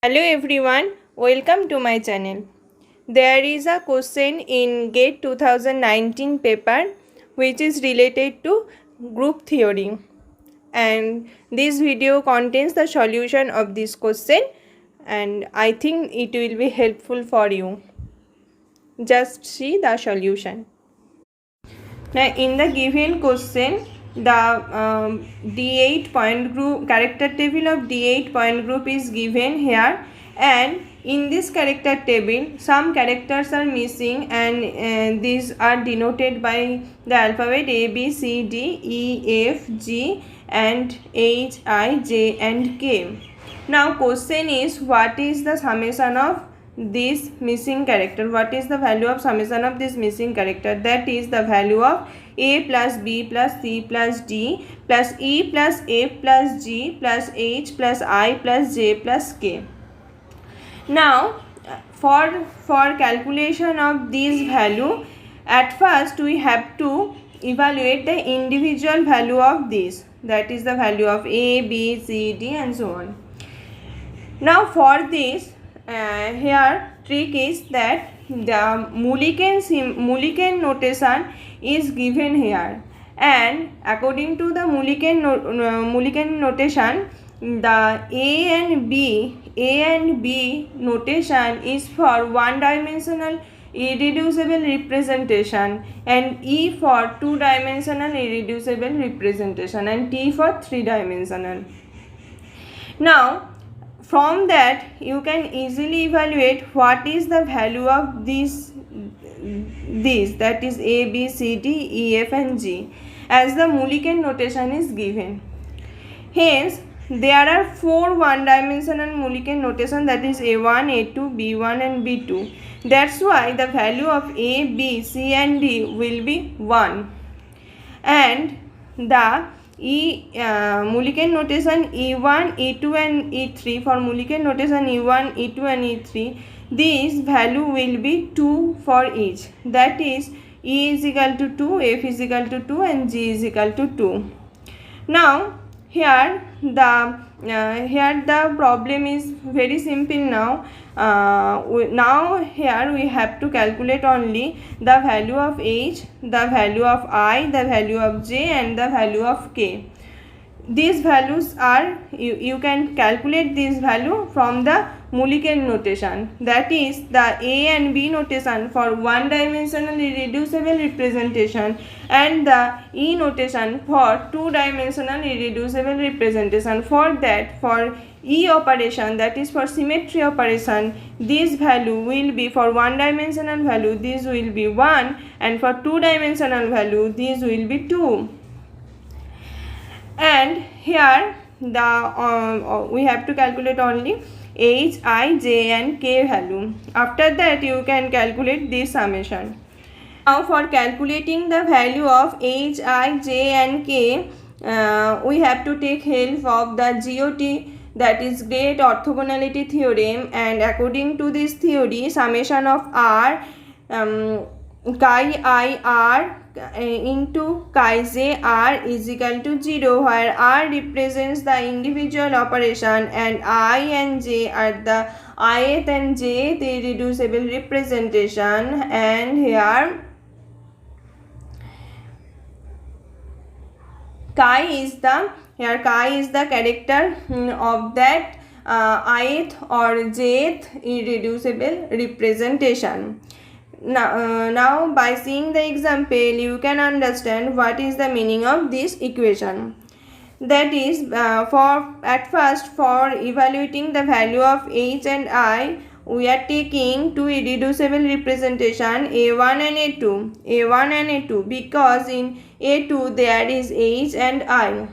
Hello everyone, welcome to my channel. There is a question in GATE 2019 paper which is related to group theory, and this video contains the solution of this question and I think it will be helpful for you. Just see the solution. Now in the given question, the D8 point group character table of D8 point group is given here, and in this character table some characters are missing, and these are denoted by the alphabet A, B, C, D, E, F, G and H, I, J and K. Now question is, what is the summation of this missing character? What is the value of summation of this missing character? That is the value of A plus B plus C plus D plus E plus F plus G plus H plus I plus J plus K. Now for calculation of this value, at first we have to evaluate the individual value of this, that is the value of A, B, C, D and so on. Now for this, here trick is that the Mulliken notation is given here, and according to the Mulliken notation, the A and B notation is for one-dimensional irreducible representation, and E for two-dimensional irreducible representation, and T for three-dimensional. Now from that you can easily evaluate what is the value of these, that is A, B, C, D, E, F and G, as the Mulliken notation is given. Hence there are four one-dimensional Mulliken notation, that is A1, A2, B1 and B2. That's why the value of A, B, C and D will be 1, and the Mulliken notation E1, E2 and E3, for Mulliken notation E1, E2 and E3, this value will be 2 for each, that is E is equal to 2, F is equal to 2 and G is equal to 2. Now here the problem is very simple now. Now here we have to calculate only the value of H, the value of I, the value of J and the value of K. These values are, you can calculate this value from the Mulliken notation, that is the A and B notation for one-dimensional irreducible representation and the E notation for two-dimensional irreducible representation. For that, for E operation, that is for symmetry operation, this value will be, for one-dimensional value this will be 1, and for two-dimensional value this will be 2. And here the we have to calculate only H, I, J and K value. After that you can calculate this summation. Now for calculating the value of H, I, J and K, we have to take help of the GOT, that is Great Orthogonality Theorem, and according to this theory, summation of R chi I R into chi j R is equal to 0, where R represents the individual operation and I and J are the ith and jth irreducible representation, and here chi is the character of that ith or jth irreducible representation. Now by seeing the example you can understand what is the meaning of this equation. That is, at first for evaluating the value of H and I, we are taking two irreducible representation A1 and A2, because in A2 there is H and I.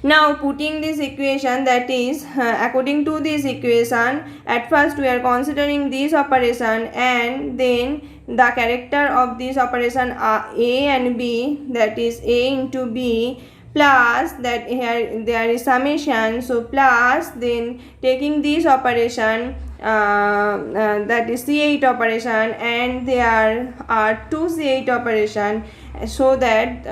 Now putting this equation, that is according to this equation, at first we are considering this operation and then the character of this operation are A and B, that is A into B plus that here there is summation, so plus then taking this operation that is C8 operation, and there are two C8 operation, so that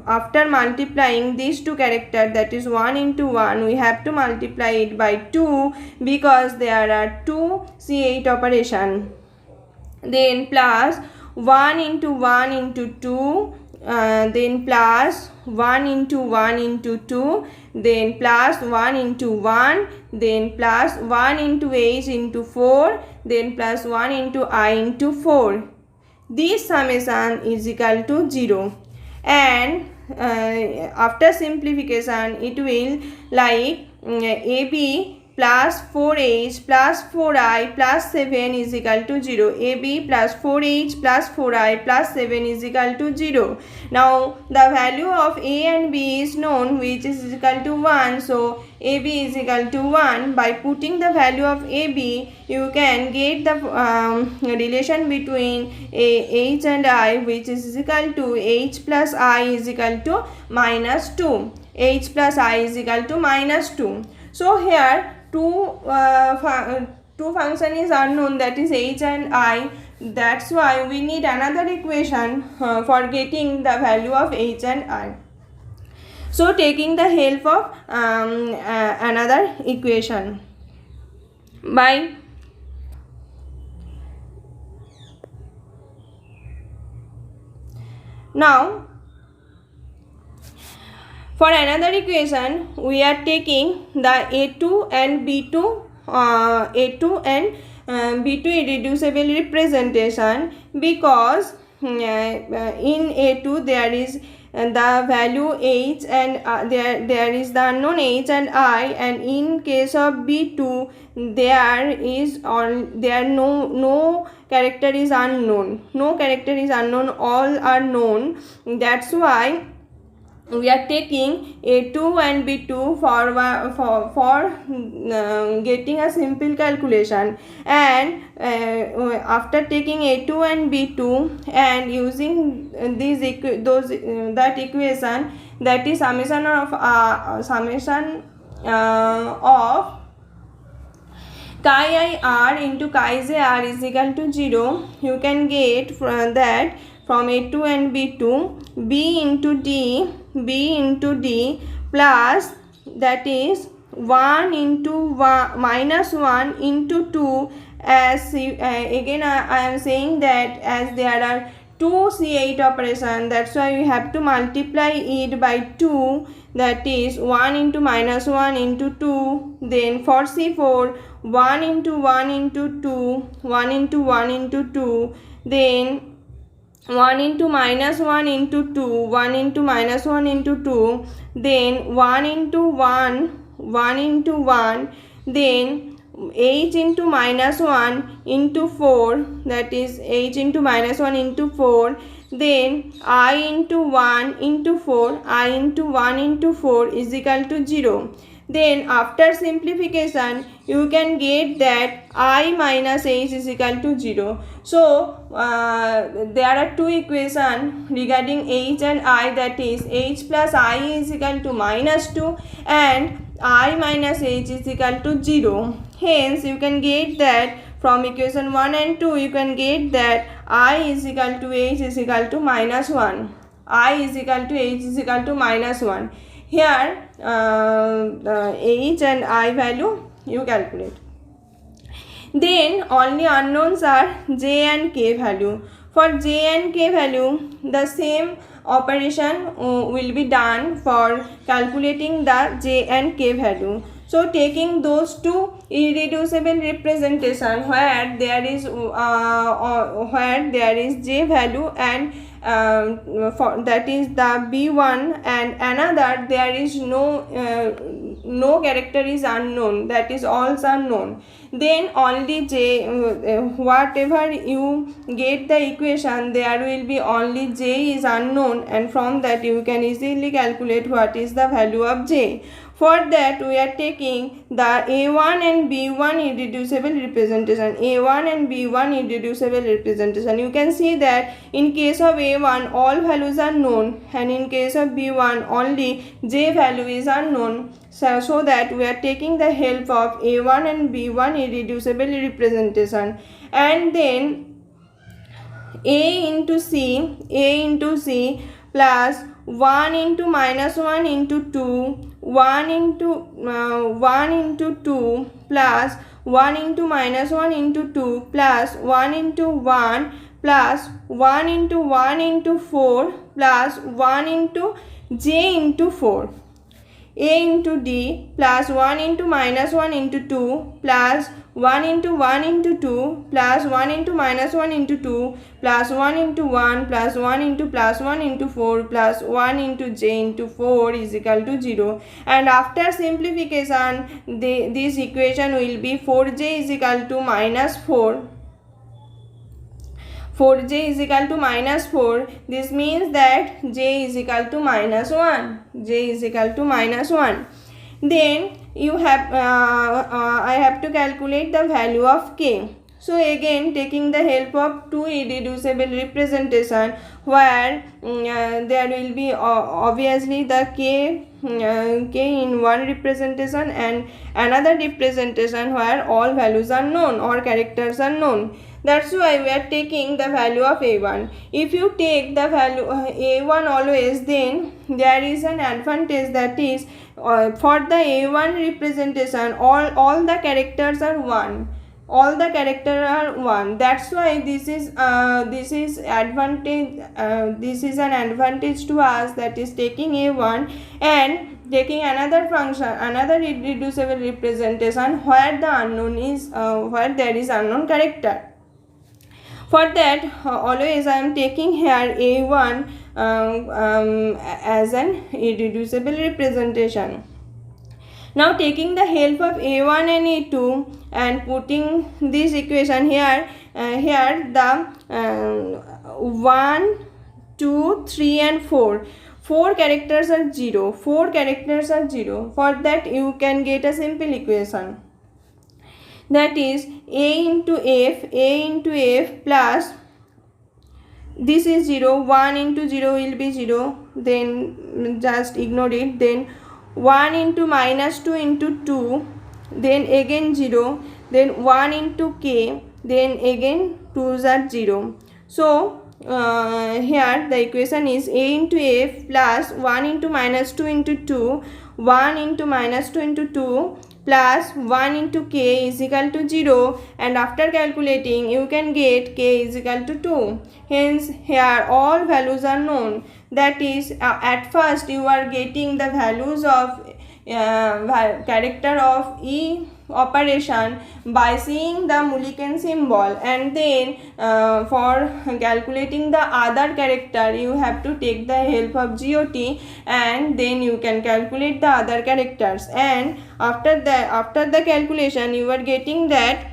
after multiplying these two characters, that is 1 into 1, we have to multiply it by 2 because there are two C8 operation. Then plus 1 into 1 into 2, then plus 1 into 1 into 2, then plus 1 into 1, then plus 1 into h into 4, then plus 1 into I into 4. This summation is equal to 0, and after simplification it will like AB plus 4h plus 4i plus 7 is equal to 0. AB plus 4h plus 4i plus 7 is equal to 0. Now the value of A and B is known, which is equal to 1. So AB is equal to 1. By putting the value of AB, you can get the relation between H and I, which is equal to H plus I is equal to minus 2. H plus I is equal to minus 2. So here two function is unknown, that is H and I. That's why we need another equation for getting the value of H and I. So taking the help of another equation by now. For another equation, we are taking the A2 and B2, A2 and B2 irreducible representation, because in A2 there is the value H and there is the unknown H and I, and in case of B2 there no character is unknown. No character is unknown, all are known. That's why we are taking A2 and B2 for getting a simple calculation, and after taking A2 and B2 and using that equation, that is summation of chi I r into chi j r is equal to 0. You can get from that from A2 and B2 B into D plus, that is 1 into 1 minus 1 into 2, as again I am saying that as there are two C8 operation, that's why we have to multiply it by 2, that is 1 into minus 1 into 2. Then for C4, 1 into 1 into 2, 1 into 1 into 2, then 1 into minus 1 into 2, 1 into minus 1 into 2, then 1 into 1, 1 into 1, then h into minus 1 into 4, that is h into minus 1 into 4, then I into 1 into 4, I into 1 into 4 is equal to 0. Then after simplification, you can get that I minus h is equal to 0. So there are two equations regarding h and I, that is h plus I is equal to minus 2 and I minus h is equal to 0. Hence you can get that from equation 1 and 2, you can get that I is equal to h is equal to minus 1. I is equal to h is equal to minus 1. Here h and I value you calculate. Then only unknowns are j and k value. For j and k value, the same operation will be done for calculating the j and k value. So taking those two irreducible representation where there is j value and for that is the B1, and another there is no character is unknown, that is all are known, then only j whatever you get the equation, there will be only j is unknown, and from that you can easily calculate what is the value of j. For that, we are taking the A1 and B1 irreducible representation. A1 and B1 irreducible representation. You can see that in case of A1, all values are known, and in case of B1, only J value is unknown. So that we are taking the help of A1 and B1 irreducible representation, and then A into C plus 1 into minus 1 into 2, 1 into 2 plus 1 into minus 1 into 2 plus 1 into 1 plus 1 into 1 into 4 plus 1 into J into 4. A into D plus 1 into minus 1 into 2 plus 1 into 1 into 2 plus 1 into minus 1 into 2 plus 1 into 1 plus 1 into plus 1 into 4 plus 1 into J into 4 is equal to 0. And after simplification, this equation will be 4J is equal to minus 4. 4J is equal to minus 4. This means that J is equal to minus 1. J is equal to minus 1. Then you have I have to calculate the value of K. So again, taking the help of two irreducible representation, where there will be obviously the K in one representation and another representation where all values are known or characters are known. That's why we are taking the value of A1. If you take the value A1 always, then there is an advantage, that is for the A1 representation all the characters are 1. All the characters are 1. That's why this is advantage. This is an advantage to us, that is taking A1 and taking another function, another irreducible representation where the unknown is where there is unknown character. For that, always I am taking here A1 as an irreducible representation. Now taking the help of A1 and A2 and putting this equation here, here the 1, 2, 3 and 4. 4 characters are 0. 4 characters are 0. For that you can get a simple equation. That is A into F plus, this is 0, 1 into 0 will be 0, then just ignore it, then 1 into minus 2 into 2, then again 0, then 1 into K, then again 2's are 0. So here the equation is A into F plus 1 into minus 2 into 2, 1 into minus 2 into 2 plus 1 into K is equal to 0, and after calculating you can get K is equal to 2. Hence here all values are known. That is at first you are getting the values of character of E operation by seeing the Mulliken symbol, and then for calculating the other character you have to take the help of GOT, and then you can calculate the other characters, and after the calculation you are getting that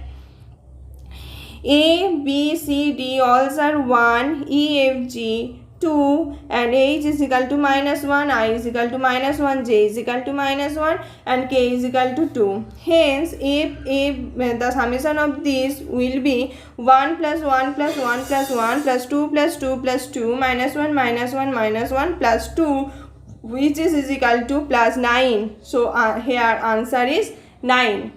A, B, C, D all are 1, E, F, G 2, and H is equal to minus 1, I is equal to minus 1, J is equal to minus 1, and K is equal to 2. Hence, the summation of this will be 1 plus 1 plus 1 plus 1 plus 2 plus 2 plus 2 minus 1 minus 1 minus 1 plus 2, which is equal to plus 9. So, here answer is 9.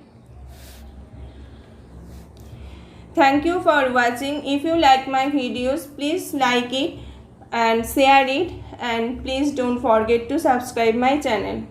Thank you for watching. If you like my videos, please like it and share it, and please don't forget to subscribe my channel.